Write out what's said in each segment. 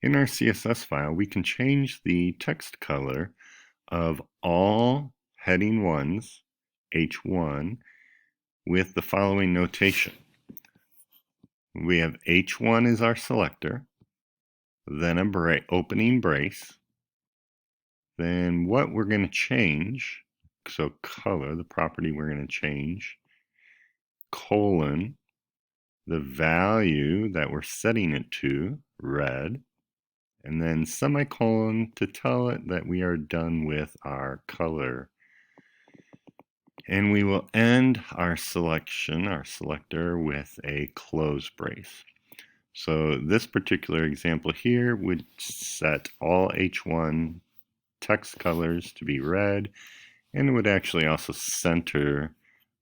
In our CSS file, we can change the text color of all heading 1s, H1, with the following notation. We have H1 is our selector, then a opening brace, then what we're going to change, so color, the property we're going to change, colon, the value that we're setting it to, red, and then semicolon to tell it that we are done with our color. And we will end our selector, with a close brace. So this particular example here would set all H1 text colors to be red, and it would actually also center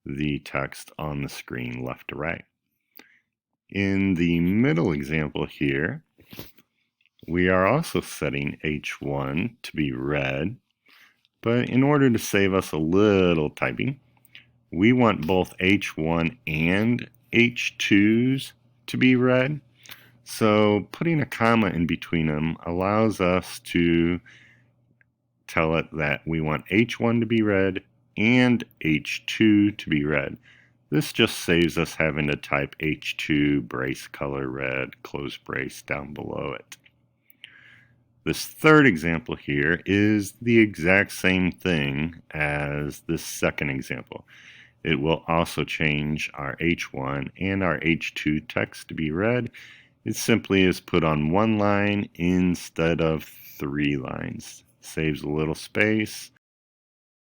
the text on the screen left to right. In the middle example here, we are also setting H1 to be red, but in order to save us a little typing, we want both H1 and H2s to be red. So putting a comma in between them allows us to tell it that we want H1 to be red and H2 to be red. This just saves us having to type H2 brace color red close brace down below it. This third example here is the exact same thing as this second example. It will also change our H1 and our H2 text to be red. It simply is put on one line instead of 3 lines. Saves a little space